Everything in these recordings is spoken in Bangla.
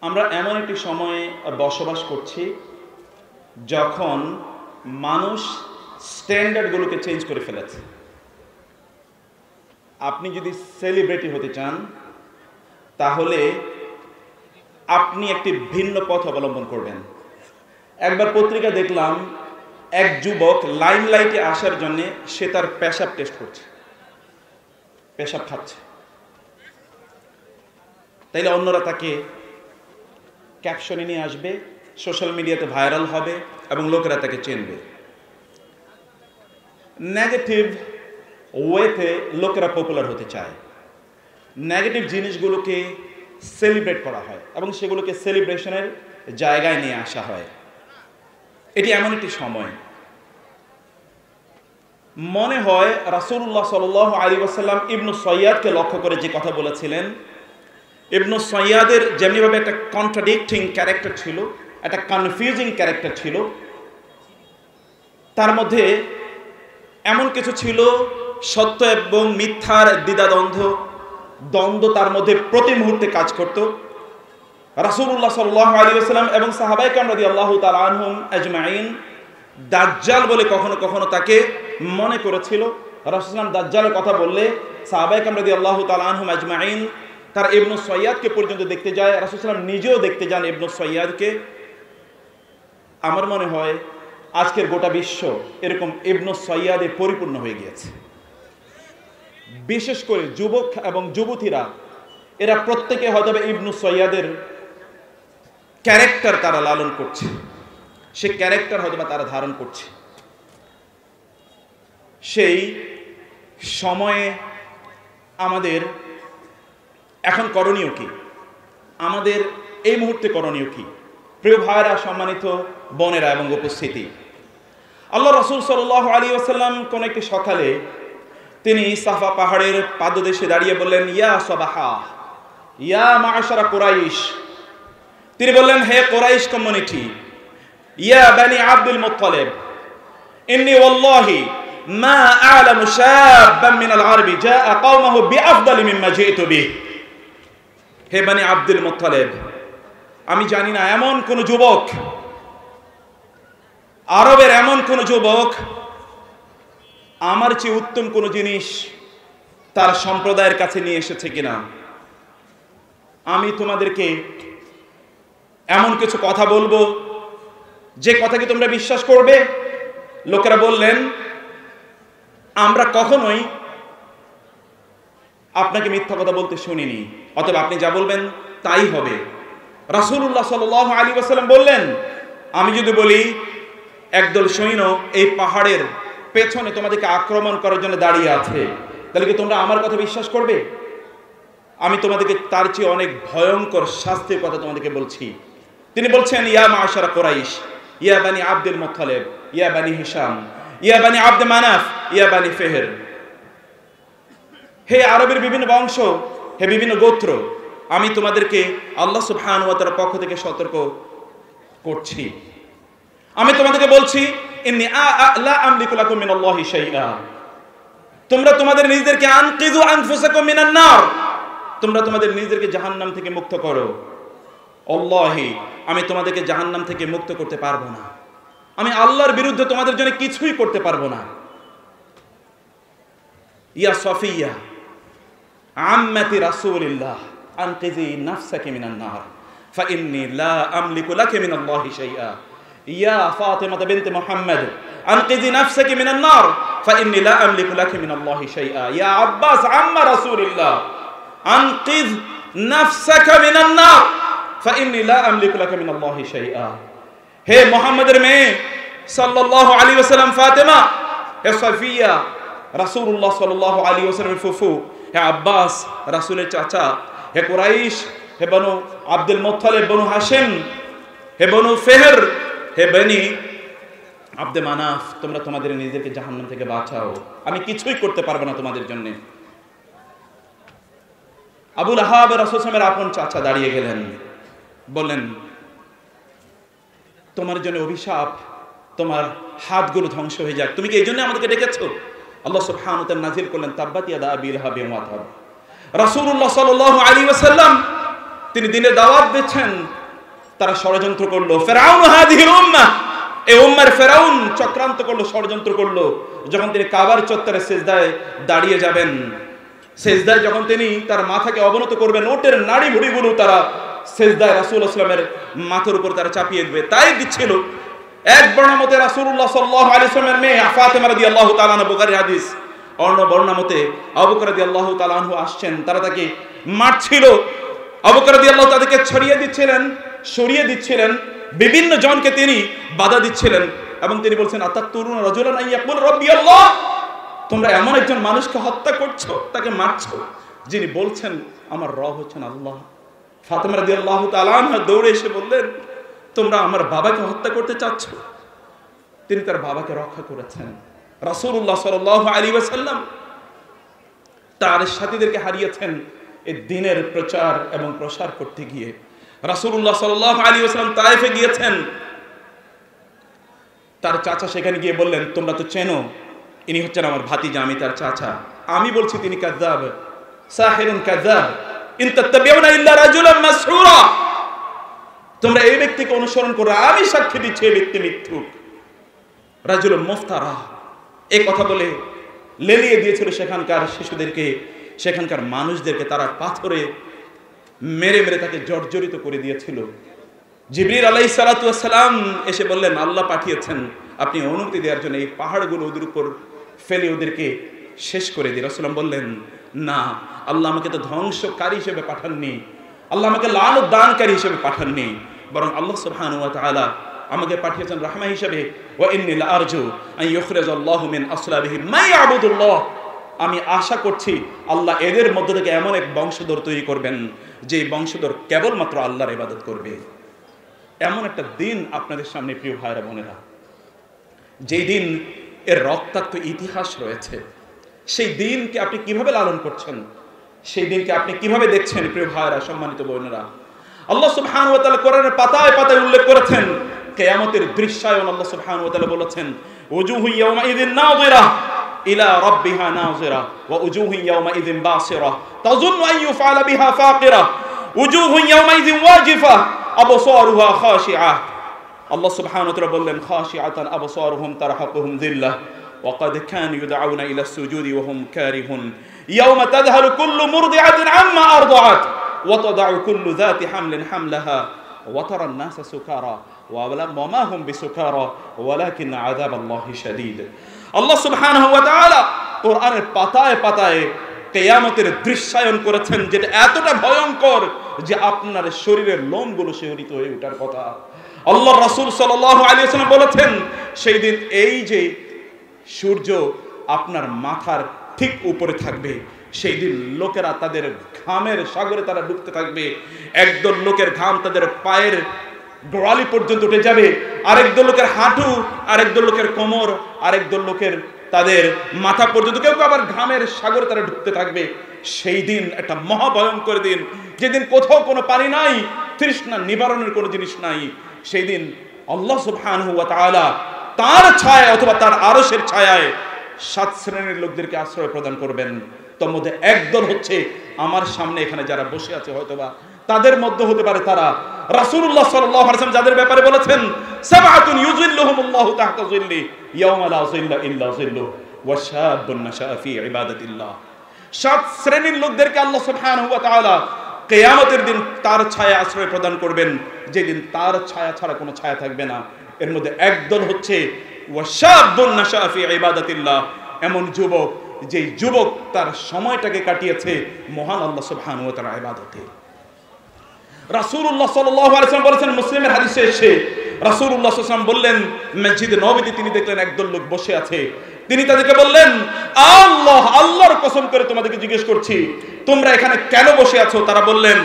আমরা এমন একটি সময়ে বসবাস করছি যখন মানুষ স্ট্যান্ডার্ডগুলোকে চেঞ্জ করে ফেলেছে। আপনি যদি সেলিব্রিটি হতে চান তাহলে আপনি একটি ভিন্ন পথ অবলম্বন করবেন। একবার পত্রিকা দেখলাম, এক যুবক লাইমলাইটে আসার জন্য সে তার পেশাব টেস্ট করছে, পেশাব খাচ্ছে। তাইলে অন্যরা তাকে ক্যাপশনে নিয়ে আসবে, সোশ্যাল মিডিয়াতে ভাইরাল হবে এবং লোকেরা তাকে চিনবে। নেগেটিভ ওয়েতে লোকেরা পপুলার হতে চায়, নেগেটিভ জিনিসগুলোকে সেলিব্রেট করা হয় এবং সেগুলোকে সেলিব্রেশনের জায়গায় নিয়ে আসা হয়। এটি এমন একটি সময়, মনে হয় রাসূলুল্লাহ সাল্লাল্লাহু আলাইহি ওয়াসাল্লাম ইবনু সৈয়াদকে লক্ষ্য করে যে কথা বলেছিলেন। ইবনু সৈয়াদের যেমনিভাবে একটা কন্ট্রাডিক্টিং ক্যারেক্টার ছিল, একটা কনফিউজিং ক্যারেক্টার ছিল, তার মধ্যে এমন কিছু ছিল সত্য এবং মিথ্যার দ্বন্দ্ব তার মধ্যে প্রতি মুহূর্তে কাজ করত। রাসূলুল্লাহ সাল্লাল্লাহু আলাইহি ওয়াসাল্লাম এবং সাহাবায়ে কেরাম রাদিয়াল্লাহু তাআলা আনহুম আজমাইন দাজ্জাল বলে কখনো কখনো তাকে মনে করেছিল। রাসূলুল্লাহ দাজ্জালের কথা বললে সাহাবায়ে কেরাম রাদিয়াল্লাহু তাআলা আনহুম আজমাইন তার ইবনু সৈয়াদকে পর্যন্ত দেখতে যায়। রাসূলুল্লাহ নিজেও দেখতে যান ইবনু সৈয়াদকে। আমার মনে হয় আজকের গোটা বিশ্ব এরকম ইবনু সৈয়াদে পরিপূর্ণ হয়ে গিয়েছে। বিশেষ করে যুবক এবং যুবতীরা, এরা প্রত্যেকে হয়তো ইবনু সৈয়াদের ক্যারেক্টার তারা লালন করছে, সে ক্যারেক্টার হয়তো তারা ধারণ করছে। সেই সময়ে আমাদের এখন করণীয় কি? আমাদের এই মুহূর্তে করণীয় কি? প্রিয় ভাইরা, সম্মানিত বোনেরা এবং উপস্থিতি, আল্লাহ রাসূল সাল্লাল্লাহু আলাইহি ওয়াসাল্লাম কোন একটি সকালে তিনি সাফা পাহাড়ের পাদদেশে দাঁড়িয়ে বললেন, ইয়া সাবাহা, ইয়া মাআশারা কুরাইশ। তিনি বললেন, হে কুরাইশ কমিউনিটি, ইয়া বানি আব্দুল মুত্তালিব, ইন্নী ওয়াল্লাহি মা আ'লামু শাবান মিনাল আরবি জাআ কওমাহু বিআফদালি মিম্মা জিতু বিহি। হে বানি আব্দুল মুত্তালিব, আমি জানি না এমন কোন যুবক, আরবের এমন কোন যুবক আমার চেয়ে উত্তম কোন জিনিস তার সম্প্রদায়ের কাছে নিয়ে এসেছে কিনা। আমি তোমাদেরকে এমন কিছু কথা বলবো যে কথা কি তোমরা বিশ্বাস করবে। লোকেরা বললেন, আমরা কখনোই আপনাকে মিথ্যা কথা বলতে শুনিনি, অতএব আপনি যা বলবেন তাই হবে। রাসূলুল্লাহ সাল্লাল্লাহু আলাইহি ওয়াসাল্লাম বললেন, আমি যদি বলি একদল সৈন্য এই পাহাড়ের পেছনে তোমাদেরকে আক্রমণ করার জন্য দাঁড়িয়ে আছে, তাহলে কি তোমরা আমার কথা বিশ্বাস করবে? আমি তোমাদেরকে তার চেয়ে অনেক ভয়ঙ্কর শাস্তির কথা তোমাদেরকে বলছি। তিনি বলছেন, ইয়া মাআশারা কুরাইশ, ইয়া বানি আব্দুল মুত্তালিব, ইয়া বানি হিশাম, ইয়া বানি আব্দ মানাফ, ইয়া বানি ফিহর। হে আরবের বিভিন্ন বংশ, হে বিভিন্ন গোত্র, আমি তোমাদেরকে আল্লাহ সুবহানাহু ওয়া তাআলার পক্ষ থেকে সতর্ক করছি। আমি তোমাদেরকে বলছি, ইন্নী লা আমলিকু লাকুম মিনাল্লাহি শাইআ। তোমরা তোমাদের নিজেদেরকে আনকিযু আনফুসাকুম মিনান নার, তোমরা তোমাদের নিজেদেরকে জাহান্নাম থেকে মুক্ত করো। আল্লাহি, আমি তোমাদেরকে জাহান্নাম থেকে মুক্ত করতে পারবো না। আমি আল্লাহর বিরুদ্ধে তোমাদের জন্য কিছুই করতে পারবো না। ইয়া সফিয়া আম্মাতি রাসূলিল্লাহ আনকিযি নাফসাকি মিনান নার ফাইন্নী লা আমলিকু লাকি মিনাল্লাহি শাইআ। ইয়া ফাতিমা বিনতে মুহাম্মদ আনকিযি নাফসাকি মিনান নার ফাইন্নী লা আমলিকু লাকি মিনাল্লাহি শাইআ। ইয়া আব্বাস আম্মা রাসূলিল্লাহ আনকিয নাফসাকা মিনান নার ফাইন্নী লা আমলিকু লাকি মিনাল্লাহি শাইআ। হে মুহাম্মদের মেয়ে সাল্লাল্লাহু আলাইহি ওয়াসাল্লাম ফাতিমা, হে সফিয়া রাসূলুল্লাহ সাল্লাল্লাহু আলাইহি ওয়াসাল্লামের ফুফু, হে আব্বাস রাসূলের চাচা, হে কুরাইশ, হে বনু আব্দুল মুত্তালিব, বনু হাশিম, হে বনু ফিহর, হে বনি আব্দে মানাফ, তোমরা তোমাদের নিজেদেরকে জাহান্নাম থেকে বাঁচাও। আমি কিছুই করতে পারবো না তোমাদের জন্য। আবু লাহাব রাসূল সাল্লাল্লাহু আপন চাচা দাঁড়িয়ে গেলেন, বললেন, তোমার জন্য অভিশাপ, তোমার হাতগুলো ধ্বংস হয়ে যাক। তুমি কি এই জন্য আমাদেরকে ডেকেছো? আল্লাহ সুবহানাহু ওয়া তাআলা নাযিল করলেন, তাব্বাত ইয়াদা আবি লাহাবিন ওয়া তাব। রাসূলুল্লাহ সাল্লাল্লাহু আলাইহি ওয়াসাল্লাম তিনি দ্বীনের দাওয়াত দিচ্ছেন, তারা ষড়যন্ত্র করলো। ফিরআউন হাদিহিল উম্মাহ, এই উম্মার ফিরআউন চক্রান্ত করলো, ষড়যন্ত্র করলো। যখন তিনি কাবার চত্বরে সিজদায় দাঁড়িয়ে যাবেন, সিজদায় যখন তিনি তার মাথাকে অবনত করবেন, ওটের নাড়ি ভুড়িগুলো তারা সিজদায় রাসূলুল্লাহ সাল্লাল্লাহু আলাইহি ওয়াসাল্লামের মাথার উপর তারা চাপিয়ে দেবে, তাই দিচ্ছিল। এক বর্ণমতে রাসূলুল্লাহ সাল্লাল্লাহু আলাইহি ওয়াসাল্লামের মেয়ে ফাতেমা রাদিয়াল্লাহু তাআলা আনহা, বুখারীর হাদিস। অন্য বর্ণমতে আবু বকর রাদিয়াল্লাহু তাআলা আনহু আসছেন, তারা তাকে মারছিল। আবু বকর রাদিয়াল্লাহু তাদেরকে ছড়িয়ে দিচ্ছিলেন, সরিয়ে দিচ্ছিলেন, বিভিন্ন জনকে তিনি বাধা দিচ্ছিলেন এবং তিনি বলছেন, আতাকতুরুনা রাজুলান আইয়াকুল রাব্বি আল্লাহ, তোমরা এমন একজন মানুষকে হত্যা করছো, তাকে মারছো, যিনি বলছেন আমার রব হচ্ছেন আল্লাহ। ফাতেমা রাদিয়াল্লাহু তাআলা আনহা দৌড়ে এসে বললেন, তোমরা আমার বাবাকে হত্যা করতে চাচ্ছ। তিনি তার বাবাকে রক্ষা করেছেন। রাসূলুল্লাহ সাল্লাল্লাহু আলাইহি ওয়াসাল্লাম তার সাথীদেরকে হারিয়েছেন এই দ্বীনের প্রচার এবং প্রসার করতে গিয়ে। রাসূলুল্লাহ সাল্লাল্লাহু আলাইহি ওয়াসাল্লাম তায়েফে গিয়েছেন, তার চাচা সেখানে গিয়ে বললেন, তোমরা তো চেনো, ইনি হচ্ছেন আমার ভাতিজা, আমি তার চাচা। আমি বলছি তিনি কাযযাব, সাহিরুন কাযযাব, ইন তাত্তাবিউনা ইল্লা রাজুলান মাসহুরা, তোমরা এই ব্যক্তিকে অনুসরণ করো, আমি সাক্ষী দিচ্ছি এই ব্যক্তি মিথ্যুক, রাজুলুন মুফতারা। এই কথা বলে লেলিয়ে দিয়েছিল সেখানকার শিশুদেরকে, সেখানকার মানুষদেরকে। তারা পাথরে মেরে মেরে তাকে জর্জরিত করে দিয়েছিল। জিবরিল আলাইহিস সালাতু ওয়াস সালাম এসে বললেন, আল্লাহ পাঠিয়েছেন আপনি অনুমতি দেওয়ার জন্য এই পাহাড়গুলো ওদের উপর ফেলে ওদেরকে শেষ করে দিই। রাসূলুল্লাহ বললেন, না, আল্লাহ আমাকে তো ধ্বংসকারী হিসেবে পাঠাননি, আল্লাহ আমাকে লানত দানকারী হিসেবে পাঠাননি, বরং আল্লাহ সুবহানাহু ওয়া তাআলা আমাকে পাঠিয়েছেন রাহমা হিসেবে। ওয়া ইন্নী লাআরজু আন ইউখরিজাল্লাহু মিন আসলাবিহিম মা ইয়াবুদুল্লাহ, আমি আশা করছি আল্লাহ এদের মধ্য থেকে এমন এক বংশধর তৈরি করবেন যে বংশধর কেবলমাত্র আল্লাহর ইবাদত করবে। এমন একটা দিন আপনাদের সামনে প্রিয় ভাইরা বোনেরা, যেই দিন এর রক্তাক্ত ইতিহাস রয়েছে, সেই দিনকে আপনি কিভাবে লালন করছেন, সেই দিনকে আপনি কিভাবে দেখছেন প্রিয় ভাইরা, সম্মানিত বোনেরা? আল্লাহ সুবহানাহু ওয়া তাআলা কোরআনের পাতায় পাতায় উল্লেখ করেছেন কিয়ামতের দৃশ্যায়ন। আল্লাহ সুবহানাহু ওয়া তাআলা বলেছেন, উজুহু ইয়াওমাইযিন নাযিরা ইলা রাব্বিহা নাযিরা ওয়া উজুহু ইয়াওমাইযিন বাসিরা তাযুন্নু আন ইউফআলা বিহা ফাকিরা উজুহু ইয়াওমাইযিন ওয়াজিফা আবসারুহা খাশিআ। আল্লাহ সুবহানাহু ওয়া তাআলা বললেন, খাশিআতান আবসারুহুম তারহাকুহুম যিল্লাহ ওয়া ক্বাদ কানু ইউদআউনা ইলা সুজুদি ওয়া হুম কারিহুন ইয়াওমা তাযহালু কুল্লু মুরদিআতিন আম্মা আরদাআত ওয়া তাদাউ কুল্লু যাতি হামলিন হামলাহা ওয়া তারা আন-নাসা সুকারা ওয়া মা হুম বিসুকারা ওয়ালাকিন আযাবাল্লাহি শাদীদ। আল্লাহ সুবহানাহু ওয়া তাআলা কোরআনের পাতায় পাতায় কিয়ামতের দৃশ্যায়ন করেছেন, যেটা এতটা ভয়ঙ্কর যে আপনার শরীরের লোমগুলো শিহরিত হয়ে ওঠার কথা। আল্লাহর রাসূল সাল্লাল্লাহু আলাইহি ওয়াসাল্লাম বলেছেন, সেই দিন এই যে সূর্য আপনার মাথার ঠিক উপরে থাকবে, সেই দিন লোকেরা তাদের ঘামের সাগরে তারা ডুবতে থাকবে। একদল লোকের ঘাম তাদের পায়ের গোড়ালি পর্যন্ত উঠে যাবে, আরেকদল লোকের হাঁটু, আরেকদল লোকের কোমর, আরেকদল লোকের তাদের মাথা পর্যন্ত, কেউ কেউ আবার ঘামের সাগরে তারা ডুবতে থাকবে। সেই দিন একটা মহাভয়ঙ্কর দিন, যেদিন কোথাও কোনো পানি নাই, তৃষ্ণা নিবারণের কোনো জিনিস নাই। সেই দিন আল্লাহ সুবহানাহু ওয়া তাআলা তার ছায়া অথবা তার আরশের ছায়ায় 7 শ্রেণীর লোকদেরকে আশ্রয় প্রদান করবেন। তোর মধ্যে একদল হচ্ছে আমার সামনে এখানে যারা বসে আছে, হয়তোবা তাদের মধ্যে হতে পারে তারা। রাসূলুল্লাহ সাল্লাল্লাহু আলাইহি ওয়াসাল্লাম যাদের ব্যাপারে বলেছেন, সাবআতুন ইউযিল্লুহুমুল্লাহু তাহতা যিল্লি ইয়াওমা লা যিল্লা ইল্লা যিল্লুহু ওয়া শাবুন নাশাআ ফি ইবাদাতিল্লাহ। 7 শ্রেণীর লোকদেরকে আল্লাহ সুবহানাহু ওয়া তাআলা কিয়ামতের দিন তার ছায়া আশ্রয় প্রদান করবেন, যেদিন তার ছায়া ছাড়া কোনো ছায়া থাকবে না। এর মধ্যে একদল হচ্ছে ওয়া শাবুন নাশাআ ফি ইবাদাতিল্লাহ, এমন যুবক যেই যুবক তার সময়টাকে কাটিয়েছে মহান আল্লাহ সুবহানাহু ওয়া তাআলার ইবাদতে। রাসূলুল্লাহ সাল্লাল্লাহু আলাইহি ওয়াসাল্লাম বলেছেন, মুসলিমের হাদিসে এসে রাসূলুল্লাহ সাল্লাল্লাহু আলাইহি ওয়াসাল্লাম বললেন, মসজিদে নববীতে তিনি দেখলেন একদল লোক বসে আছে। তিনি তাদেরকে বললেন, আল্লাহর কসম করে তোমাদেরকে জিজ্ঞেস করছি, তোমরা এখানে কেন বসে আছো? তারা বললেন,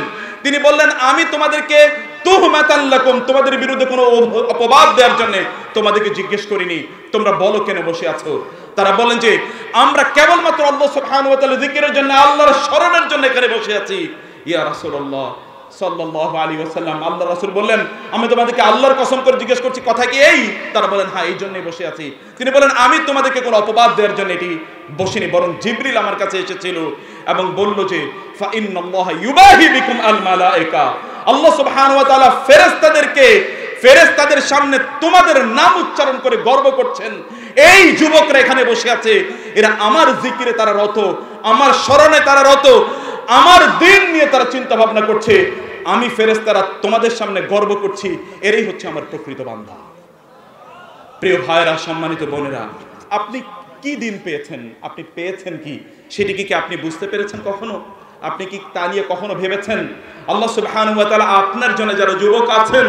তিনি বললেন, আমি তোমাদেরকে তুহমাতাল লাকুম, তোমাদের বিরুদ্ধে কোনো অপবাদ দেওয়ার জন্য তোমাদেরকে জিজ্ঞেস করিনি, তোমরা বলো কেন বসে আছো? তারা বলেন যে আমরা কেবলমাত্র আল্লাহ সুবহানাহু ওয়া তাআলা জিকিরের জন্য, আল্লাহর স্মরণের জন্য এখানে বসে আছি। ইয়া রাসূলুল্লাহ সাল্লাল্লাহু আলাইহি ওয়াসাল্লাম, আল্লাহ রাসূল বললেন, আমি তোমাদেরকে আল্লাহর কসম করে জিজ্ঞেস করছি, কথা কি এই? তারা বলেন, হ্যাঁ, এই জন্যই বসে আছি। তিনি বলেন, আমি তোমাদেরকে কোনো অপবাদ দেওয়ার জন্য এটি বসিনি, বরং জিবরিল আমার কাছে এসেছিল এবং বলল যে ফা ইন্নাল্লাহা ইউবাহি বিকুম আল মালায়েকা, আল্লাহ সুবহানাহু ওয়া তাআলা ফেরেশতাদের সামনে তোমাদের নাম উচ্চারণ করে গর্ব করছেন। এই যুবকরা এখানে বসে আছে, এরা আমার জিকিরে তারা রত, আমার স্মরণে তারা রত, আমার দিন নিয়ে তারা চিন্তা ভাবনা করছে। আমি ফেরেশতারা তোমাদের সামনে গর্ব করছি, এরাই হচ্ছে আমার প্রকৃত বান্দা। প্রিয় ভাইরা, সম্মানিত বোনেরা, আপনি কি দিন পেয়েছেন? আপনি পেয়েছেন কি? সেটি কি আপনি বুঝতে পেরেছেন কখনো? আপনি কি তা নিয়ে কখনো ভেবেছেন? আল্লাহ সুবহানাহু ওয়া তাআলা আপনার জন্য যারা যুবক আছেন,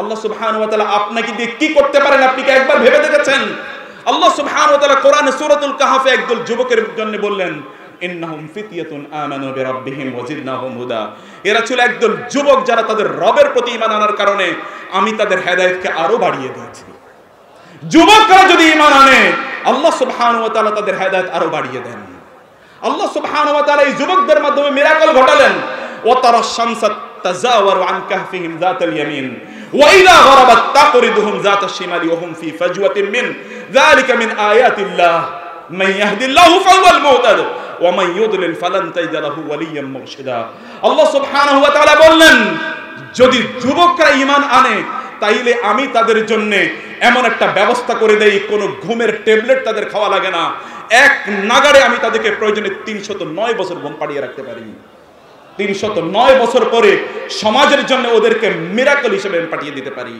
আল্লাহ সুবহানাহু ওয়া তাআলা আপনাকে দিয়ে কি করতে পারেন আপনি কি একবার ভেবে দেখেছেন? আল্লাহ সুবহানাহু ওয়া তাআলা কোরআনে সূরাতুল কাহফে একদল যুবকের জন্য বললেন, ইন্নাহুম ফিতয়াতুন আমানু বিরাব্বিহিম ওয়া জিদনাহুম হুদা। এরা ছিল একদল যুবক যারা তাদের রবের প্রতি ঈমান আনার কারণে আমি তাদের হেদায়েতকে আরো বাড়িয়ে দিয়েছি। যুবকরা যদি ঈমান আনে, আল্লাহ সুবহানাহু ওয়া তাআলা তাদের হেদায়েত আরো বাড়িয়ে দেন। আল্লাহ সুবহানাহু ওয়া তাআলা এই যুবকদের মাধ্যমে মিরাকল ঘটালেন। ওয়া তারা শামসা তাজাওয়ারু আন কাহফিহিম যাতাল ইয়ামিন ওয়া ইযা গরাবাত তাকরিদুহুম যাতাশ শিমালি ওয়া হুম ফি ফাজওয়াতিন মিন যালিকা মিন আয়াতিল্লাহ মান ইয়াহদিল্লাহু ফাহুয়াল মুহতাদ ওয়া মান ইউদলিল ফালান তাজিদ লাহু ওয়ালিয়্যাম মুরশিদা। আল্লাহ সুবহানাহু ওয়া তাআলা বললেন, যদি যুবকরা ঈমান আনে তাইলে আমি তাদের জন্য এমন একটা ব্যবস্থা করে দেই, কোনো ঘুমের ট্যাবলেট তাদের খাওয়া লাগে না। এক নাগাড়ে আমি তাদেরকে প্রয়োজনে 309 বছর ঘুম পাড়িয়ে রাখতে পারি। 309 বছর পরে সমাজের জন্য ওদেরকে মিরাকল হিসেবে পাঠিয়ে দিতে পারি।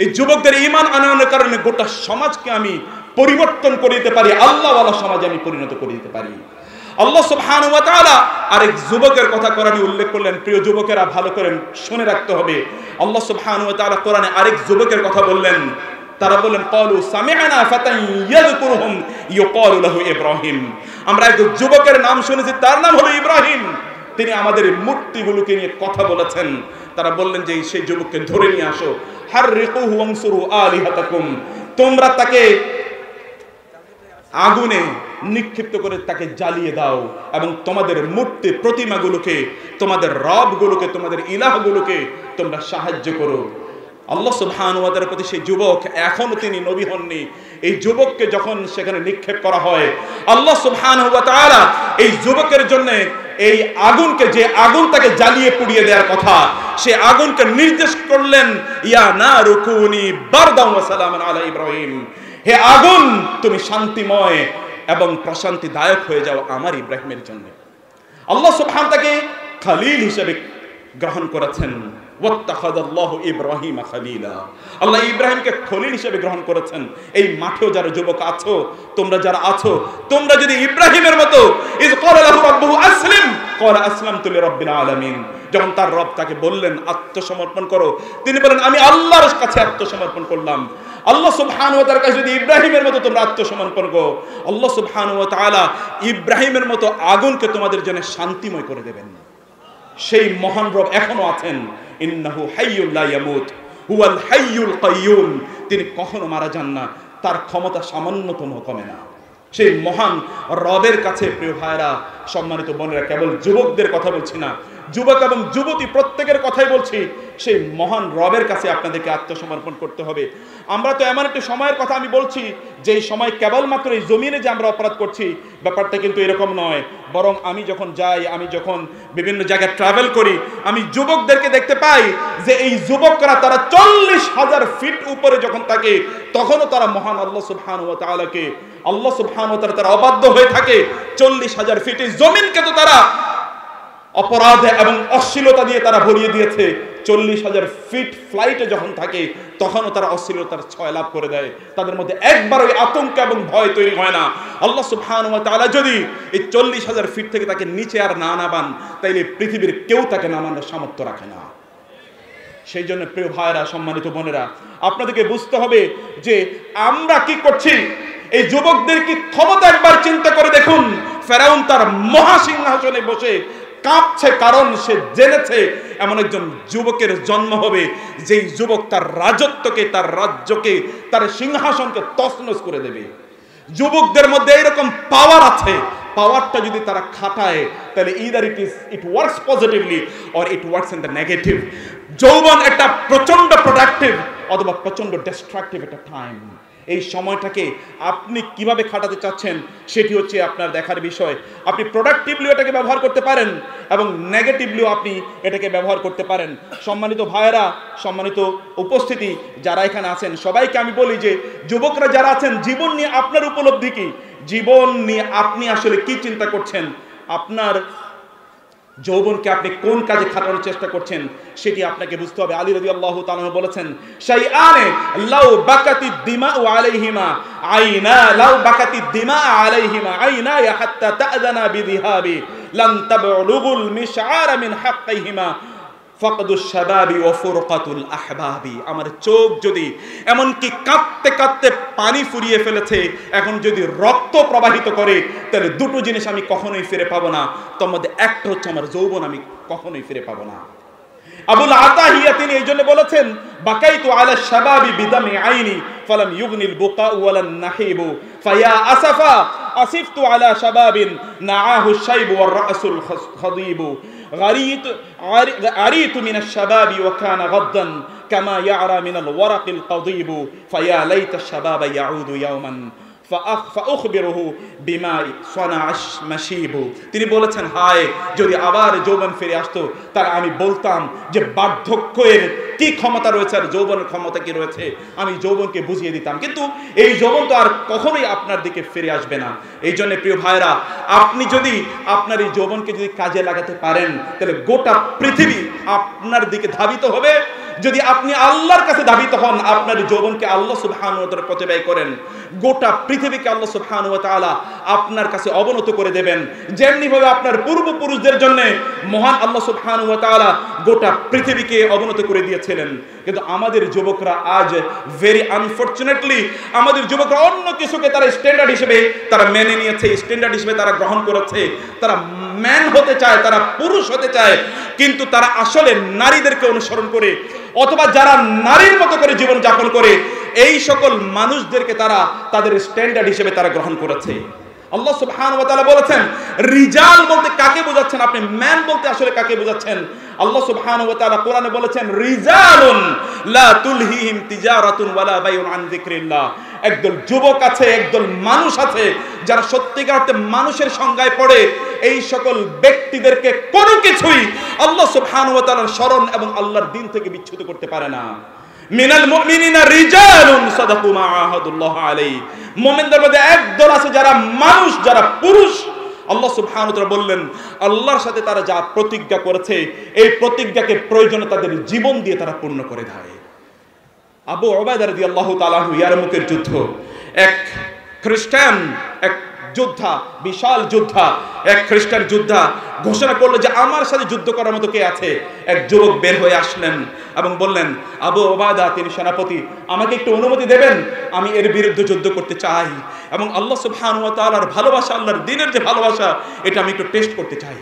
এই যুবকদের ঈমান আনানোর কারণে গোটা সমাজকে আমি পরিবর্তন করে দিতে পারি, আল্লাহওয়ালা সমাজে আমি পরিণত করে দিতে পারি। আল্লাহ সুবহানাহু ওয়া তাআলা আরেক যুবকের কথা কোরআনে উল্লেখ করলেন। প্রিয় যুবকেরা, ভালো করে শুনে রাখতে হবে। আল্লাহ সুবহানাহু ওয়া তাআলা কোরআনে আরেক যুবকের কথা বললেন। তারা বললেন, ক্বালু সামি'না ফাতান ইয়াযকুরুহুম ইউকালু লাহু ইব্রাহিম। আমরা এক যুবকের নাম শুনেছি, তার নাম হলো ইব্রাহিম। তিনি আমাদের মূর্তিগুলোকে নিয়ে কথা বলেছেন। তারা বললেন যে সেই যুবককে ধরে নিয়ে আসো, হাররিকুহু ওয়ানসুরু আলিহাতাকুম, তোমরা তাকে আগুনে নিক্ষিপ্ত করে তাকে জ্বালিয়ে দাও এবং তোমাদের মূর্তি প্রতিমাগুলোকে, তোমাদের রবগুলোকে, তোমাদের ইলাহগুলোকে তোমরা সাহায্য করো। আল্লাহ সুবহানাহু ওয়া তাআলার প্রতি সেই যুবক, এখনো তিনি নবী হননি, এই যুবককে যখন সেখানে নিক্ষেপ করা হয়, আল্লাহ সুবহানাহু ওয়া তাআলা এই যুবকের জন্য এই আগুনকে, যে আগুন তাকে জ্বালিয়ে পুড়িয়ে দেওয়ার কথা, সে আগুনকে নির্দেশ করলেন, ইয়া নারু কুনি বারদান ওয়া সালামান আলা ইব্রাহিম, হে আগুন তুমি শান্তিময় এবং প্রশান্তিদায়ক হয়ে যাও আমার ইব্রাহিমের জন্য। আল্লাহ সুবহানাহু তাকে খলিল হিসেবে গ্রহণ করেছেন। ওয়াত্তাখাযাল্লাহু ইব্রাহিমা খলিলা, আল্লাহ ইব্রাহিমকে খলিল হিসেবে গ্রহণ করেছেন। এই মাঠেও যারা যুবক আছো, তোমরা যারা আছো, তোমরা যদি ইব্রাহিমের মতো, ইয ক্বালা লাহু রাব্বুহু আসলিম ক্বালা আসলামতু লিরাব্বিল আলামিন, যখন তার রব তাকে বললেন আত্মসমর্পণ করো, তিনি বলেন আমি আল্লাহর কাছে আত্মসমর্পণ করলাম। আল্লাহ সুবহানাহু ওয়া তাআলার কাছে যদি ইব্রাহিমের মতো তোমরা আত্মসমর্পণ করো, আল্লাহ সুবহানাহু ওয়া তাআলা ইব্রাহিমের মতো আগুনকে তোমাদের জন্য শান্তিময় করে দেবেন। সেই মহান রব এখনো আছেন। ইন্নাহু হাইয়ুল লা ইয়ামুত হুয়াল হাইয়ুল কাইয়ুম, তিনি কখনো মারা যান না, তার ক্ষমতা সামান্যতম কমে না। সেই মহান রবের কাছে, প্রিয় ভাইরা, সম্মানিত বোনেরা, কেবল যুবকদের কথা বলছি না, যুবক এবং যুবতী প্রত্যেকের কথাই বলছি, সেই মহান রবের কাছে আপনাদেরকে আত্মসমর্পণ করতে হবে। আমরা তো এমন একটা সময়ের কথা আমি বলছি, যেই সময় কেবলমাত্র এই জমিনে যে আমরা অপরাধ করছি, ব্যাপারটা কিন্তু এরকম নয়। বরং আমি যখন যাই, আমি যখন বিভিন্ন জায়গায় ট্রাভেল করি, আমি যুবকদেরকে দেখতে পাই যে এই যুবকরা তারা 40,000 ফিট উপরে যখন থাকে, তখনও তারা মহান আল্লাহ সুবহানাহু ওয়া তাআলাকে, আল্লাহ সুবহানাহু ওয়া তাআলা তারা অবাধ্য হয়ে থাকে। 40,000 ফিট এই জমিনকে তো তারা অপরাধ এবং অশ্লীলতা দিয়ে তারা ভরিয়ে দিয়েছে। 40,000 ফিট ফ্লাইটে যখন থাকে, তখনও তারা অশ্লীলতার ছয় লাভ করে দেয়। তাদের মধ্যে একবারই আতঙ্ক এবং ভয় তৈরি হয় না। আল্লাহ সুবহানাহু ওয়া তাআলা যদি এই 40,000 ফিট থেকে তাকে নিচে আর না নামান, তাইলে পৃথিবীর কেউ তাকে নামানোর সামর্থ্য রাখে না। সেই জন্য প্রিয় ভাইরা, সম্মানিত বোনেরা, আপনাদেরকে বুঝতে হবে যে আমরা কি করছি। এই যুবকদের কি ক্ষমতা একবার চিন্তা করে দেখুন। ফেরাউন তার মহাসিংহাসনে বসে কাঁপছে, কারণ সে জেনেছে এমন একজন যুবকের জন্ম হবে, যেই যুবক তার রাজত্বকে, তার রাজ্যকে, তার সিংহাসনকে তছনছ করে দেবে। যুবকদের মধ্যে এরকম পাওয়ার আছে। পাওয়ারটা যদি তারা খাটায়, তাহলে either it works positively or it works in the negative. যৌবন একটা প্রচন্ড প্রোডাক্টিভ অথবা প্রচন্ড ডিস্ট্রাকটিভ একটা টাইম। এই সময়টাকে আপনি কিভাবে খাটাতে চাচ্ছেন সেটি হচ্ছে আপনার দেখার বিষয়। আপনি প্রোডাক্টিভলি এটাকে ব্যবহার করতে পারেন এবং নেগেটিভলিও আপনি এটাকে ব্যবহার করতে পারেন। সম্মানিত ভাইয়েরা, সম্মানিত উপস্থিতি যারা এখানে আছেন, সবাইকে আমি বলি যে যুবকরা যারা আছেন, জীবন নিয়ে আপনার উপলব্ধি কি, জীবন নিয়ে আপনি আসলে কি চিন্তা করছেন, আপনার যৌবনকে আপনি কোন কাজে খাটানোর চেষ্টা করছেন সেটি আপনাকে বুঝতে হবে। আলী রাদিয়াল্লাহু তাআলা বলেছেন, শাইআনে লাউ বাকাতি দিমাউ আলাইহিমা আইনা, লাউ বাকাতি দিমা আলাইহিমা আইনা হাত্তা তা'যানা বিযিহাবি লান তাবলুগুল মিশআর মিন হাক্কিহিমা ফাকদুশ শাবাবি ওয়া ফুরকাতুল আহবাবি। আমার চোখ যদি এমনকি কাঁদতে কাঁদতে পানি ফুরিয়ে ফেলেছে, এখন যদি রক্ত প্রবাহিত করে, তাহলে দুটো জিনিস আমি কখনোই ফিরে পাবো না। তার মধ্যে একটা হচ্ছে আমার যৌবন আমি কখনোই ফিরে পাবো না। আবুল আতাহিয়া তিনি এই জন্য বলেছেন, বাকাইতু আলা শাবাবি বিদামি আইনি ফালাম ইউগনিল বুকা ওয়ালান নাহিবু ফায়া আসাফা আসিফতু আলা শাবাবিন নাআহু শাইবু ওয়ার রাসুল খাদিবু আরিতু মিনাশ শাবাবি ওয়া কানা গাদ্দান কামা ইয়ারা মিনাল ওয়ারাকিল কাদিবু ফায়া লাইতা শাবাবা ইয়াউদু ইয়াওমান ফাউখবিরুহু বিমা সানাআশ মাশিবু। তিনি বলেছেন, হায় যদি আবার যৌবন ফিরে আসতো, তাহলে আমি বলতাম যে বার্ধক্যের কি ক্ষমতা রয়েছে আর যৌবনের ক্ষমতা কি রয়েছে, আমি যৌবনকে বুঝিয়ে দিতাম। কিন্তু এই যৌবন তো আর কখনোই আপনার দিকে ফিরে আসবে না। এই জন্য প্রিয় ভাইরা, আপনি যদি আপনার এই যৌবনকে যদি কাজে লাগাতে পারেন, তাহলে গোটা পৃথিবী আপনার দিকে ধাবিত হবে। যদি আপনি আল্লাহর কাছে ধাবিত হন, আপনার যৌবনকে আল্লাহ সুবহানাহু ওয়া তাআলা পথে ব্যয় করেন, গোটা পৃথিবীকে আল্লাহ সুবহানাহু ওয়া তাআলা আপনার কাছে অবনত করে দেবেন। যেমনি ভাবে আপনার পূর্বপুরুষদের জন্য মহান আল্লাহ সুবহানাহু ওয়া তাআলা গোটা পৃথিবীকে অবনত করে দিয়েছিলেন। কিন্তু আমাদের যুবকরা আজ ভেরি আনফরচুনেটলি, আমাদের যুবকরা অন্য কিছুকে তারা স্ট্যান্ডার্ড হিসেবে তারা মেনে নিয়েছে, স্ট্যান্ডার্ড হিসেবে তারা গ্রহণ করেছে। তারা ম্যান হতে চায়, তারা পুরুষ হতে চায়, কিন্তু তারা আসলে নারীদেরকে অনুসরণ করে অথবা যারা নারীর মতো করে জীবন যাপন করে, এই সকল মানুষদেরকে তারা তাদের স্ট্যান্ডার্ড হিসেবে তারা গ্রহণ করেছে। আল্লাহ সুবহানাহু ওয়া তাআলা বলেছেন, রিজাল বলতে কাকে বোঝাচ্ছেন আপনি, ম্যান বলতে আসলে কাকে বোঝাচ্ছেন? আল্লাহ সুবহানাহু ওয়া তাআলা কোরআনে বলেছেন, রিজালুন লা তুলহিহিম তিজারাতুন ওয়ালা বাইউন আন যিকরিল্লাহ। একদল যুবক আছে, একদল মানুষ আছে যারা সত্যিকার অর্থে মানুষের সংজ্ঞায় পড়ে। এই সকল ব্যক্তিদেরকে কোনো কিছুই আল্লাহ সুবহানাহু ওয়া তাআলার শরণ এবং আল্লাহর দ্বীন থেকে বিচ্যুত করতে পারে না। মিনাল মুমিনিনা রিজালুন সাদাকু মা আহাদুল্লাহ আলাইহি। মুমিনদের মধ্যে একদল আছে যারা মানুষ, যারা পুরুষ। আল্লাহ সুবহানাহু ওয়া তাআলা বললেন, আল্লাহর সাথে তারা যা প্রতিজ্ঞা করেছে, এই প্রতিজ্ঞাকে প্রয়োজনে তাদের জীবন দিয়ে তারা পূর্ণ করে দেয়। আবু উবাইদা রাদিয়াল্লাহু তাআলা আনহু ইয়ারমুকের যুদ্ধ, এক খ্রিস্টান, এক যোদ্ধা, বিশাল যোদ্ধা, এক খ্রিস্টান যোদ্ধা ঘোষণা করলো যে আমার সাথে যুদ্ধ করার মতো কে আছে। এক যুবক বের হয়ে আসলেন এবং বললেন, আবু উবাইদা, তিনি সেনাপতি, আমাকে একটু অনুমতি দেবেন, আমি এর বিরুদ্ধে যুদ্ধ করতে চাই এবং আল্লাহ সুবহানাহু ওয়া তাআলার ভালোবাসা, আল্লাহর দ্বীনের যে ভালোবাসা, এটা আমি একটু টেস্ট করতে চাই,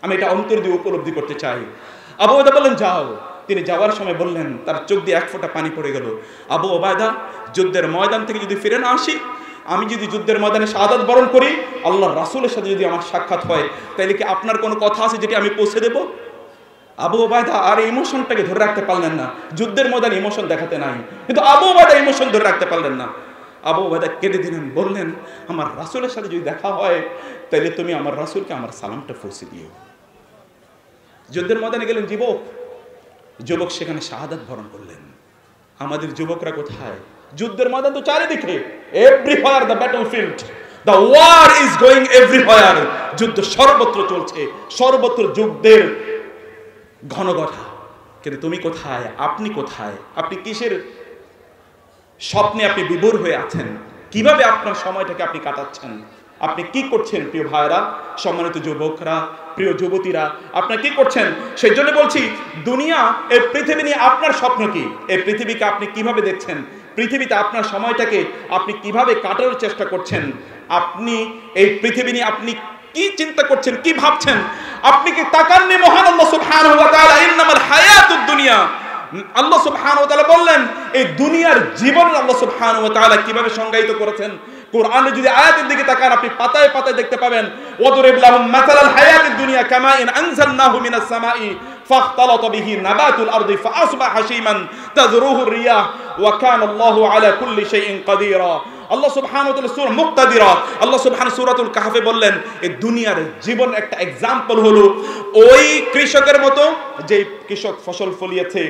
আমি এটা অন্তর দিয়ে উপলব্ধি করতে চাই। আবু উবাইদা বললেন, যাও। তিনি যাওয়ার সময় বললেন, তার চোখ দিয়ে এক ফোঁটা পানি পড়ে গেল, আবু উবাইদা, যুদ্ধের ময়দান থেকে যদি ফিরে না আসি, আমি যদি যুদ্ধের ময়দানে শাহাদাত বরণ করি, আল্লাহর রাসূলের সাথে যদি আমার সাক্ষাৎ হয়, তাহলে কি আপনার কোনো কথা আছে যেটি আমি পৌঁছে দেব? আবু উবাইদা আর ইমোশনটাকে ধরে রাখতে পারলেন না। যুদ্ধের ময়দানে ইমোশন দেখাতে নাই, কিন্তু আবু উবাইদা ইমোশন ধরে রাখতে পারলেন না। আবু উবাইদা কেঁদে দিলেন, বললেন, আমার রাসূলের সাথে যদি দেখা হয়, তাহলে তুমি আমার রাসূলকে আমার সালামটা পৌঁছে দিও। যুদ্ধের ময়দানে গেলেন যুবক সেখানে শাহাদাত বরণ করলেন। আমাদের যুবকরা কোথায়? যুদ্ধের ময়দান তো চারিদিকে, everywhere the battlefield, the war is going everywhere. যুদ্ধ সর্বত্র চলছে, সর্বত্র যুদ্ধের ঘনঘটা। কিন্তু তুমি কোথায়? আপনি কোথায়? আপনি কিসের স্বপ্নে আপনি বিভোর হয়ে আছেন? কিভাবে আপনার সময়টাকে আপনি কাটাচ্ছেন? আপনি কি করছেন প্রিয় ভাইরা, সম্মানিত যুবকরা, প্রিয় যুবতীরা, আপনারা কি করছেন? সেই জন্য বলছি, দুনিয়া, এই পৃথিবী নিয়ে আপনার স্বপ্ন কি? এই পৃথিবীকে আপনি কিভাবে দেখছেন? পৃথিবীতে আপনার সময়টাকে আপনি কিভাবে কাটানোর চেষ্টা করছেন? আপনি এই পৃথিবী নিয়ে আপনি কি চিন্তা করছেন, কি ভাবছেন? আপনি কি তাকাননি মহান আল্লাহ সুবহানাহু ওয়া তাআলা, ইন্নামাল হায়াতুদ দুনিয়া। আল্লাহ সুবহানাহু ওয়া তাআলা বললেন, এই দুনিয়ার জীবন আল্লাহ সুবহানাহু ওয়া তাআলা কিভাবে সংজ্ঞায়িত করেছেন। কোরআনে যদি আয়াতের দিকে তাকান, আপনি পাতায় পাতায় দেখতে পাবেন, ওয়াদরিব লাহুম মাসালাল হায়াতিদ দুনিয়া কামাইন আনজালনাহু মিনাস সামাই فاختلط به نبات الأرض فأصبح هشيما تذروه الرياح وكان الله على كل شيء قديرا আল্লাহ সুবহানাহু ওয়া তাআলা সূরা মুক্তাদিরা আল্লাহ সুবহানাহু সূরাতুল কাহফে বললেন এই দুনিয়ার জীবন একটা এক্সাম্পল হলো ওই কৃষকের মতো যে কৃষক ফসল ফলিয়েছে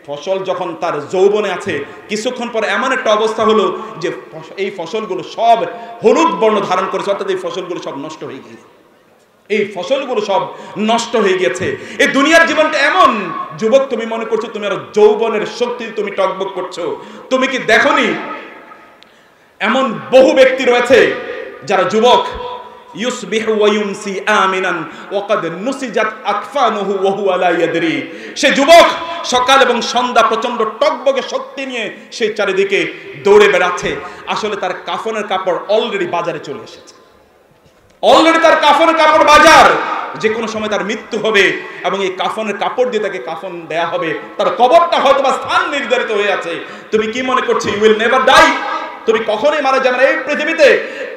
ফসল যখন তার যৌবনে আছে কিছুক্ষণ পরে এমন একটা অবস্থা হলো যে এই ফসলগুলো সব হলুদ বর্ণ ধারণ করেছে অর্থাৎ এই ফসলগুলো সব নষ্ট হয়ে গিয়েছে এই ফসলগুলো সব নষ্ট হয়ে গেছে এই দুনিয়ার জীবনটা এমন যুবক তুমি মনে করছো তুমি আর যৌবনের শক্তি তুমি টকবক করছো তুমি কি দেখোনি এমন বহু ব্যক্তি রয়েছে যারা যুবক ইউসবিহু ওয়া ইউমসি আমিনান ওয়া ক্বাদ নুসিজাত আকফানুহু ওয়া হুয়া লা ইয়াদরি সে যুবক সকাল এবং সন্ধ্যা প্রচন্ড টকবকে শক্তি নিয়ে সেই চারিদিকে দৌড়ে বেড়াচ্ছে আসলে তার কাফনের কাপড় অলরেডি বাজারে চলে এসেছে অলরেডি তার কাফনের কাপড় বাজার যে কোনো সময় তার মৃত্যু হবে এবং এই কাফনের কাপড় দিয়ে তাকে কাফন দেয়া হবে তার কবরটা হয়তো বা স্থান নির্ধারিত হয়ে আছে তুমি কি মনে করছো ইউ উইল নেভার ডাই তুমি কখনোই মারা যাবে না এই পৃথিবীতে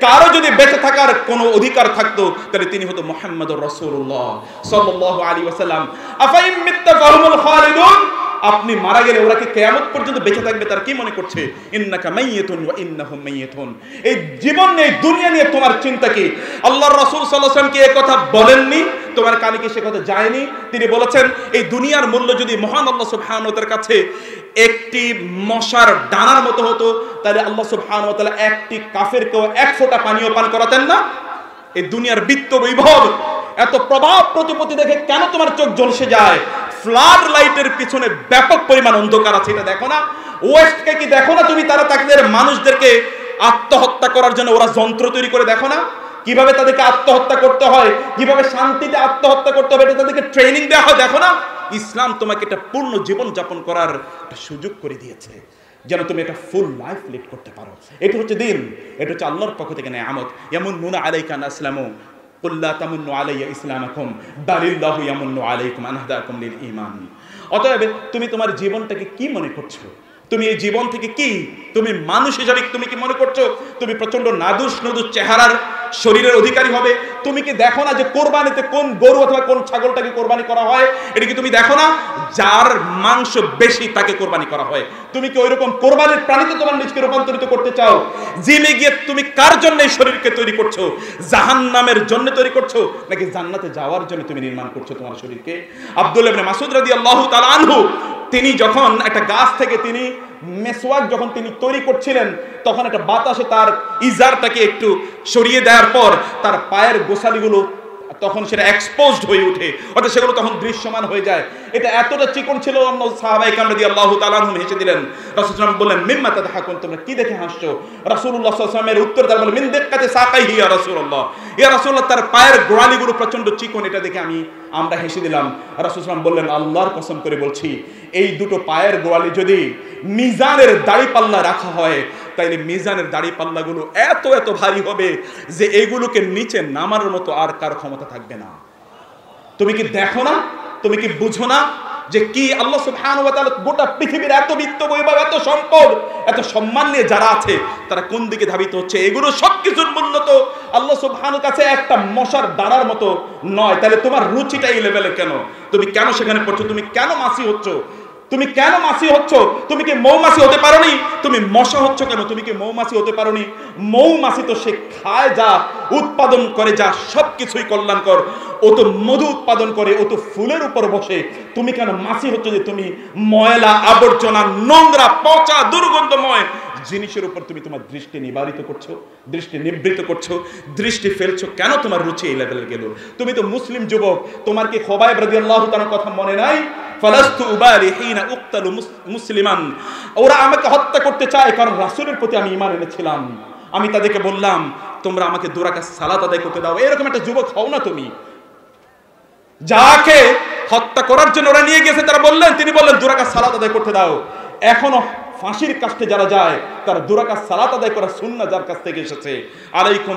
কারো যদি বেঁচে থাকার কোনো অধিকার থাকতো তাহলে তিনি হতো মুহাম্মদুর রাসূলুল্লাহ সাল্লাল্লাহু আলাইহি ওয়াসাল্লাম আফাইম মিত্তা ফাহুমুল খালিদুন আপনি মারা গেলে ওরা কি কিয়ামত পর্যন্ত বেঁচে থাকবে তার কি মনে করছে ইন্নাকা মাইয়াতুন ওয়া ইন্নাহুম মাইয়াতুন এই জীবন নিয়ে দুনিয়া নিয়ে তোমার চিন্তা কি আল্লাহর রাসূল সাল্লাল্লাহু আলাইহি ওয়াসাল্লাম কি এই কথা বলেননি তোমার কানে কি সে কথা যায়নি তিনি বলেছেন এই দুনিয়ার মূল্য যদি মহান আল্লাহ সুবহানাহু ওয়া তাআলার কাছে একটি মশার ডানার মতো হতো তাহলে আল্লাহ সুবহানাহু ওয়া তাআলা একটি কাফেরকেও এক ফোঁটা পানিও পান করাতেন না এই দুনিয়ার বিত্ত বৈভব এত প্রভাব প্রতিপত্তি দেখে কেন তোমার চোখ ঝলসে যায় ফ্লাড লাইটের পিছনে ব্যাপক পরিমাণ অন্ধকার আছে এটা দেখো না ওয়েস্টকে কি দেখো না তুমি তারা তাদের মানুষদেরকে আত্মহত্যা করার জন্য ওরা যন্ত্র তৈরি করে দেখো না কিভাবে তাদেরকে আত্মহত্যা করতে হয় কিভাবে শান্তিতে আত্মহত্যা করতে হবে এটা তাদেরকে ট্রেনিং দেওয়া হয় দেখো না ইসলাম তোমাকে একটা পূর্ণ জীবন যাপন করার একটা সুযোগ করে দিয়েছে যেন তুমি একটা ফুল লাইফ লিড করতে পারো এটা হচ্ছে দিন এটা হচ্ছে আল্লাহর পক্ষ থেকে নেয়ামত ইয়ামুন্নুনা আলাইকা আন আসলামু কুল লা তামুন্নু আলাইয়া ইসলামাকুম বালিল্লাহু ইয়ামুন্নু আলাইকুম আন হাদাকুম লিল ঈমান অতএব তুমি তোমার জীবনটাকে কি মনে করছো তুমি এই জীবন থেকে কি তুমি মানুষ হিসেবে তুমি কি মনে করছো তুমি প্রচন্ড নাদুস নদুস চেহারার শরীরের অধিকারী হবে তুমি কি দেখো না যে কোরবানিতে কোন গরু অথবা কোন ছাগলটাকে কোরবানি করা হয় এটা কি তুমি দেখো না যার মাংস বেশি তাকে কোরবানি করা হয় তুমি কি ওইরকম কোরবানির প্রাণীতে তোমার নিজকে রূপান্তরিত করতে চাও জিমে গিয়ে তুমি কার জন্য এই শরীরকে তৈরি করছো জাহান্নামের জন্য তৈরি করছো নাকি জান্নাতে যাওয়ার জন্য তুমি নির্মাণ করছো তোমার শরীরকে আব্দুল্লাহ ইবনে মাসউদ রাদিয়াল্লাহু তাআলা আনহু তিনি যখন একটা গাছ থেকে তিনি মেসওয়াক যখন তিনি তৈরি করছিলেন তখন একটা বাতাসে তার ইজারটাকে একটু সরিয়ে দেওয়ার পর তার পায়ের গোছালিগুলো তখন সেটা এক্সপোজড হয়ে ওঠে অর্থাৎ সেগুলো তখন দৃশ্যমান হয়ে যায় এটা এতটা চিকন ছিল অন্য সাহাবায়ে কেরাম রাদিয়াল্লাহু তাআলা আনহুম হেসে দিলেন রাসূল সাল্লাল্লাহু আলাইহি ওয়াসাল্লাম বললেন মিম্মা তাদহাকুন তোমরা কি দেখে হাসছো রাসূলুল্লাহ সাল্লাল্লাহু আলাইহি ওয়াসাল্লামের উত্তর তার বলে মিন দিক্কাতি সাকাইহি ইয়া রাসূলুল্লাহ ইয়া রাসূলুল্লাহ তার পায়ের গোড়ালিগুলো প্রচন্ড চিকন এটা দেখে আমরা হেসে দিলাম রাসূল সাল্লাল্লাহু আলাইহি ওয়াসাল্লাম বললেন আল্লাহর কসম করে বলছি এই দুটো পায়ের গোড়ালি যদি মিজানের দাড়িপাল্লা রাখা হয় তাইলে মিজানের দাড়িপাল্লাগুলো এত এত ভারী হবে যে এগুলোকে নিচে নামার মতো আর কার ক্ষমতা থাকবে না তুমি কি দেখো না তুমি কি বুঝো না যে কি আল্লাহ সুবহানাহু ওয়া তাআলা গোটা পৃথিবীর এত বিত্ত বৈভব এত সম্পদ এত সম্মান নিয়ে যারা আছে তারা কোন দিকে ধাবিত হচ্ছে এগুলো সবকিছুর মূল্য তো আল্লাহ সুবহানাহু কাছে একটা মশার দানার মতো নয় তাহলে তোমার রুচিটা এই লেভেলে কেন তুমি কেন সেখানে পড়ছো তুমি কেন মাসি হচ্ছ তুমি কেন মাছি হচ্ছ তুমি কি মৌমাছি হতে পারোনি তুমি মশা হচ্ছ কেন তুমি কি মৌমাছি হতে পারোনি মৌমাছি তো সে খায় যা উৎপাদন করে যা সবকিছুই কল্যাণকর ও তো মধু উৎপাদন করে ও তো ফুলের উপর বসে তুমি কেন মাছি হচ্ছ যে তুমি ময়লা আবর্জনা নোংরা পচা দুর্গন্ধময় জিনিসের উপর তুমি তোমার দৃষ্টি নিবারিত করছো দৃষ্টি নিবৃত করছো দৃষ্টি ফেলছো কেন তোমার রুচি এই লেভেলে গেল তুমি তো মুসলিম যুবক তোমার কি খুবাইব রাদিয়াল্লাহু তাআলার কথা মনে নাই ফালাস্তু উবালি হিনা উক্তালু মুসলিমান ওরা আমাকে হত্যা করতে চায় কারণ রাসূলের প্রতি আমি ঈমান এনেছিলাম আমি তাদেরকে বললাম তোমরা আমাকে 2 রাকাত সালাত আদায় করতে দাও এরকম একটা যুবক হও না তুমি যাকে হত্যা করার জন্য ওরা নিয়ে গেছে তারা বললেন তিনি বললেন 2 রাকাত সালাত আদায় করতে দাও এখনো ফাঁসির কাস্টে যারা যায় তারা 2 রাকাত সালাত আদায় করা সুন্নাহ যার কাছ থেকে এসেছে আলাইকুম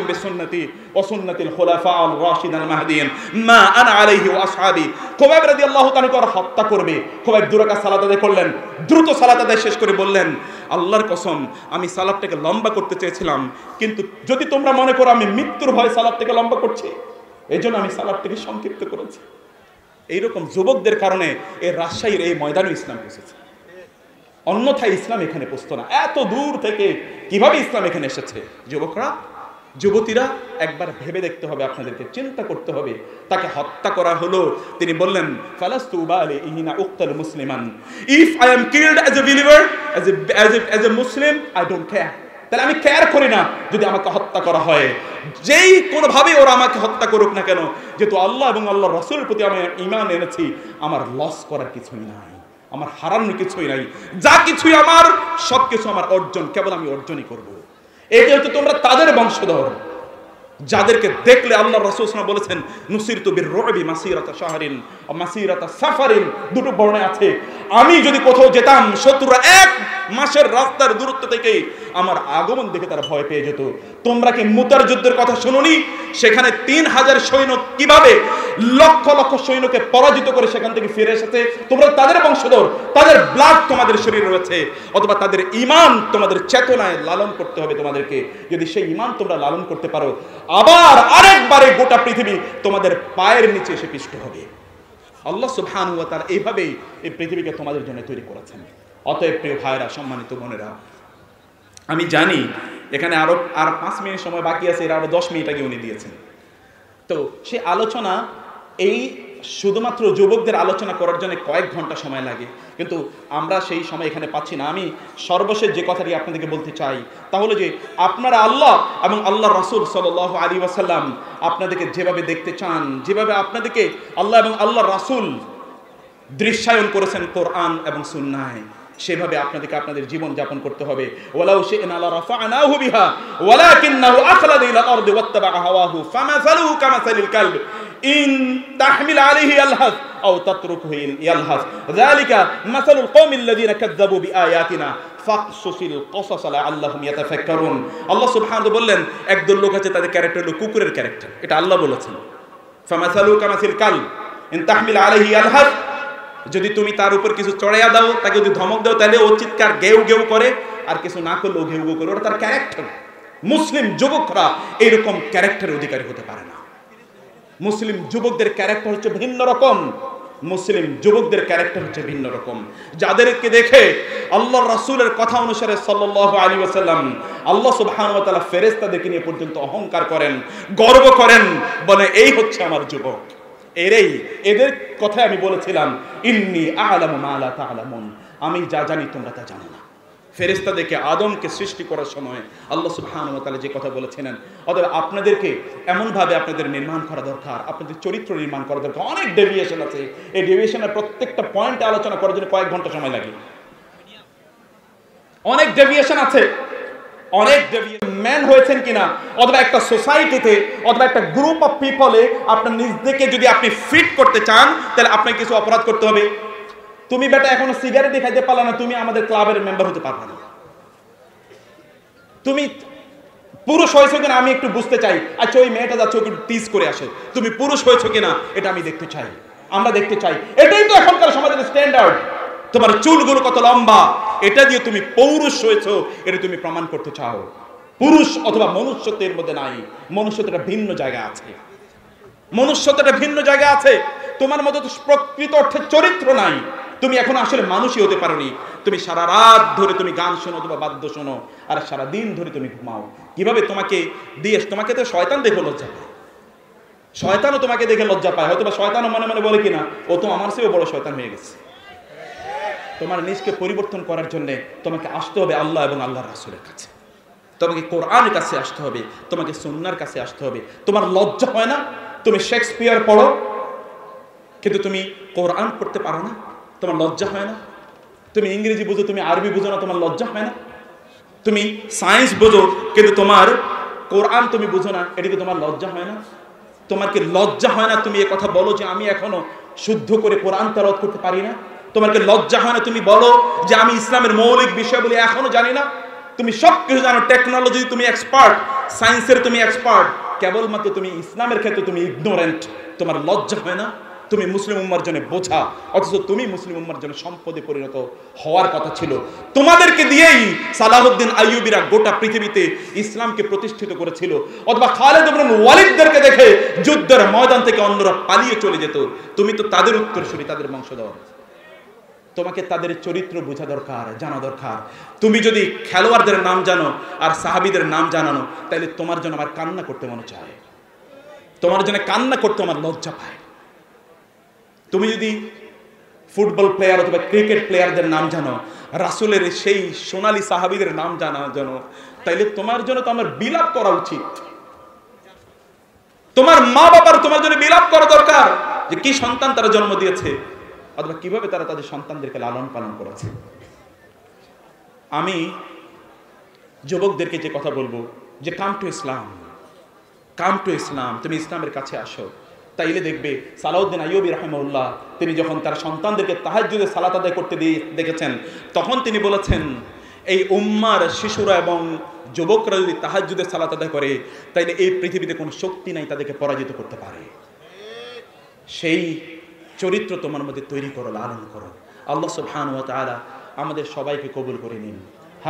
বিসুন্নতি ওয়া সুন্নাতিল খুলাফা'আল রাশিদিন মাহদিয়িন মা আনা আলাইহি ওয়া আসহাবি খুবাইব রাদিয়াল্লাহু তাআলা করে হত্যা করবে খুবাইব 2 রাকাত সালাত আদায় করলেন দ্রুত সালাত আদায় শেষ করে বললেন আল্লাহর কসম আমি সালাতটাকে লম্বা করতে চেয়েছিলাম কিন্তু যদি তোমরা মনে করো আমি মৃত্যুর ভয়ে সালাতটাকে লম্বা করছি এইজন্য আমি সালাতটাকে সংক্ষিপ্ত করেছি এইরকম যুবকদের কারণে এই রাজশাহীর এই ময়দানে ইসলাম পৌঁছেছে, অন্যথায় ইসলাম এখানে পৌঁছতো না। এত দূর থেকে কিভাবে ইসলাম এখানে এসেছে? যুবকরা, যুবতীরা, একবার ভেবে দেখতে হবে, আপনাদেরকে চিন্তা করতে হবে। তাকে হত্যা করা হলো, তিনি বললেন ফালাস্তু উবালি ইনা উক্তাল মুসলিমান, if I am killed as a believer, as a Muslim, I don't care. তাহলে আমি কেয়ার করি না যদি আমাকে হত্যা করা হয়, যেই কোনোভাবে ওরা আমাকে হত্যা করুক না কেন, যেহেতু আল্লাহ এবং আল্লাহর রাসূলের প্রতি আমি ঈমান এনেছি, আমার লস করার কিছুই নাই, আমার হারানোর কিছুই নাই, যা কিছুই আমার সব কিছু আমার অর্জন, কেবল আমি অর্জনই করব। এই যেহেতু তোমরা তাদের বংশধর, যাদেরকে দেখলে আল্লাহ রাসূল সাল্লাল্লাহু আলাইহি ওয়াসাল্লাম বলেছেন নুসিরতু বির-রু'বি মাসিরাতা শাহরিন ওয়া মাসিরাতা সাফারিন, দুটো বর্ণনা আছে। আমি যদি কোথাও যেতাম, শত্রুরা এক মাসের রাস্তার দূরত্ব থেকে আমার আগমন দেখে তারা ভয় পেয়ে যেত। তোমরা কি মুতার যুদ্ধের কথা শুনোনি? সেখানে 3000 সৈন্য কিভাবে লক্ষ লক্ষ সৈন্যকে পরাজিত করে সেখান থেকে ফিরে এসেছে। তোমরা তাদের বংশধর, তাদের ব্লাড তোমাদের শরীরে রয়েছে, অথবা তাদের ঈমান তোমাদের চেতনায় লালন করতে হবে তোমাদেরকে। যদি সেই ঈমান তোমরা লালন করতে পারো, আবার আরেকবারে গোটা পৃথিবী তোমাদের পায়ের নিচে এসে পিষ্ট হবে। আল্লাহ সুবহানাহু ওয়া তাআলা এইভাবেই এই পৃথিবীকে তোমাদের জন্য তৈরি করেছেন। অতএব প্রিয় ভাইরা, সম্মানিত বোনেরা, আমি জানি এখানে আর 5 মিনিট সময় বাকি আছে, এর আরো 10 মিনিট আগে উনি দিয়েছেন। তো সে আলোচনা, এই শুধুমাত্র যুবকদের আলোচনা করার জন্য কয়েক ঘন্টা সময় লাগে, কিন্তু আমরা সেই সময় এখানে পাচ্ছি না। আমি সর্বশেষ যে কথাটি আপনাদেরকে বলতে চাই তা হলো যে আপনারা আল্লাহ এবং আল্লাহর রাসূল সাল্লাল্লাহু আলাইহি ওয়াসাল্লাম আপনাদেরকে যেভাবে দেখতে চান, যেভাবে আপনাদেরকে আল্লাহ এবং আল্লাহর রাসূল দৃশ্যায়ন করেছেন কোরআন এবং সুন্নাহয়, সেভাবে আপনাদেরকে আপনাদের জীবন যাপন করতে হবে। ওয়ালাউ শি'না লারাফা'নাহু বিহা ওয়ালাকিন্নাহু আখলাদা ইলাল আরদি ওয়াত্তাবা'a হাওয়াহু ফামাসালুহু কামাসালিল কালব ইন তাহমিল আলাইহি ইয়ালহাস আও তাতরুকুহু ইয়ালহাস যালিকা মাসালুল কওমিল লাযিনা কাযযাবু বিআয়াতিনা ফাকসুসিল কসাস লাআল্লাহুম ইয়াতাফাক্কারুন। আল্লাহ সুবহানাহু বললেন, একদল লোক আছে তাদের ক্যারেক্টার হলো কুকুরের ক্যারেক্টার, এটা আল্লাহ বলেছেন। ফামাসালুহু কামাসালিল কালব ইন তাহমিল আলাইহি ইয়ালহাস, যদি তুমি তার উপর কিছু চড়াইয়া দাও, তাকে যদি ধমক দাও, তাহলে ও চিৎকার গেউ গেউ করে, আর কিছু না করলেও ঘেউ ঘেউ করে। ওটা তার ক্যারেক্টার। মুসলিম যুবকরা এরকম ক্যারেক্টারের অধিকারী হতে পারে না। মুসলিম যুবকদের ক্যারেক্টার হচ্ছে ভিন্ন রকম। মুসলিম যুবকদের ক্যারেক্টার হচ্ছে ভিন্ন রকম, যাদেরকে দেখে আল্লাহর রাসূলের কথা অনুসারে সাল্লাল্লাহু আলাইহি ওয়াসাল্লাম আল্লাহ সুবহানাহু ওয়া তাআলা ফেরেশতাদেরকে নিয়ে পর্যন্ত অহংকার করেন, গর্ব করেন, বলে এই হচ্ছে আমার যুবক। এদের কথাই আমি বলেছিলাম, ইন্নী আ'লামু মা লা তা'লামুন, আমি যা জানি তোমরা তা জানো না। ফেরেশতাদেরকে আদমকে সৃষ্টি করার সময় আল্লাহ সুবহানাহু ওয়া তাআলা যে কথা বলেছিলেন, অতএব আপনাদেরকে এমনভাবে আপনাদের নির্মাণ করা দরকার, আপনাদের চরিত্র নির্মাণ করা দরকার। অনেক ডেভিয়েশন আছে, এই ডেভিয়েশনের প্রত্যেকটা পয়েন্টে আলোচনা করার জন্য কয়েক ঘন্টা সময় লাগে। অনেক ডেভিয়েশন আছে, অনেক ম্যান হয়েছেন কিনা, অথবা একটা সোসাইটিতে অথবা একটা গ্রুপ অফ পিপলে আপনার নিজেকে যদি আপনি ফিট করতে চান, তাহলে আপনাকে কিছু অপরাধ করতে হবে। তুমি বেটা এখনো সিগারেট দেখাইতে পারলা না, তুমি আমাদের ক্লাবের মেম্বার হতে পারবে না। তুমি পুরুষ হয়েছো কিনা আমি একটু বুঝতে চাই। আচ্ছা, ওই মেয়েটা যাচ্ছে, ওকে টিজ করে আসে, তুমি পুরুষ হয়েছো কিনা এটা আমি দেখতে চাই, আমরা দেখতে চাই। এটাই তো এখনকার সমাজের স্ট্যান্ডার্ড। তোমার চুলগুলো কত লম্বা, এটা দিয়ে তুমি পৌরুষ হয়েছো, এটা তুমি প্রমাণ করতে চাও। পুরুষ অথবা মনুষ্যত্বের মধ্যে নাই, মনুষ্যত্বটা ভিন্ন জায়গা আছে, মনুষ্যত্বটা ভিন্ন জায়গা আছে। তোমার মধ্যে তো প্রকৃত অর্থে চরিত্র নাই, তুমি এখন আসলে মানুষই হতে পারোনি। তুমি সারা রাত ধরে তুমি গান শোনো অথবা বাদ্য শোনো, আর সারা দিন ধরে তুমি ঘুমাও। কিভাবে তোমাকে দিয়ে, তোমাকে তো শয়তান দেখে লজ্জা পায়, শয়তানও তোমাকে দেখে লজ্জা পায়। হয়তো বা শয়তানও মনে মনে বলে কিনা, ও তো আমার চেয়েও বড় শয়তান হয়ে গেছে। তোমার নিজকে পরিবর্তন করার জন্য তোমাকে আসতে হবে আল্লাহ এবং আল্লাহর রাসূলের কাছে, তোমাকে কোরআনের কাছে আসতে হবে, তোমাকে সুন্নাহর কাছে আসতে হবে। তোমার লজ্জা হয় না? তুমি শেক্সপিয়ার পড়ো কিন্তু তুমি কোরআন পড়তে পারো না, তোমার লজ্জা হয় না? তুমি ইংরেজি বুঝো, তুমি আরবি বুঝো না, তোমার লজ্জা হয় না? তুমি সায়েন্স বুঝো কিন্তু তোমার কোরআন তুমি বুঝো না, এটাকে তোমার লজ্জা হয় না? তোমার কি লজ্জা হয় না তুমি এ কথা বলো যে আমি এখনো শুদ্ধ করে কোরআন তেলাওয়াত করতে পারি না? তোমার কি লজ্জা হয় না তুমি বলো যে আমি ইসলামের মৌলিক বিষয়গুলি এখনো জানি না? তুমি সব কিছু জানো, টেকনোলজি তুমি এক্সপার্ট, সায়েন্সের তুমি এক্সপার্ট, কেবলমাত্র তুমি ইসলামের ক্ষেত্রে তুমি ইগনোরেন্ট। তোমার লজ্জা হয় না? তুমি মুসলিম উম্মার জন্য বোঝা, অথচ তুমি মুসলিম উম্মার জন্য সম্পদে পরিণত হওয়ার কথা ছিল। তোমাদেরকে দিয়েই সালাহুদ্দিন আইয়ুবীরা গোটা পৃথিবীতে ইসলামকে প্রতিষ্ঠিত করেছিল। অথবা খালিদ ইবনে ওয়ালিদদেরকে দেখে যুদ্ধের ময়দান থেকে অন্যরা পালিয়ে চলে যেত। তুমি তো তাদের উত্তরসূরি, তাদের বংশধর। তোমাকে তাদের চরিত্র বোঝা দরকার, জানা দরকার। তুমি যদি খেলোয়াড়দের নাম জানো আর সাহাবীদের নাম জানানো, তাহলে তোমার জন্য আমার কান্না করতে মনে চায়, তোমার জন্য কান্না করতে আমার লজ্জা পায়। তুমি যদি ফুটবল প্লেয়ার অথবা ক্রিকেট প্লেয়ারদের নাম জানো, রাসূলের সেই সোনালী সাহাবীদের নাম জানো, তাইলে তোমার জন্য তো আমার বিলাপ করা উচিত। তোমার মা বাবার তোমার জন্য বিলাপ করা দরকার, যে কি সন্তান তারা জন্ম দিয়েছে, অথবা কিভাবে তারা তাদের সন্তানদেরকে লালন পালন করেছে। আমি যুবকদেরকে যে কথা বলবো, যে come to Islam, come to ইসলাম, তুমি ইসলামের কাছে আসো। তাইলে দেখবে সালাউদ্দিন আইয়ুবী রাহিমাহুল্লাহ তিনি যখন তার সন্তানদেরকে তাহাজ্জুদে সালাত আদায় করতে দেখেছেন, তখন তিনি বলেছেন, এই উম্মার শিশুরা এবং যুবকরা যদি তাহাজ্জুদে সালাত আদায় করে, তাইলে এই পৃথিবীতে কোনো শক্তি নাই তাদেরকে পরাজিত করতে পারে। সেই চরিত্র তোমার মধ্যে তৈরি করো, লালন করো। আল্লাহ সুবহানাহু ওয়া তাআলা আমাদের সবাইকে কবুল করে নিন।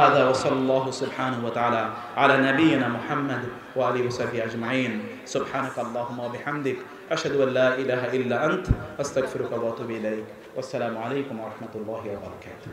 هذا وصلى الله سبحانه وتعالى على نبينا محمد وآله وصحبه أجمعين. سبحانك اللهم وبحمدك أشهد أن لا إله إلا أنت أستغفرك وأتوب إليك. والسلام عليكم ورحمة الله وبركاته.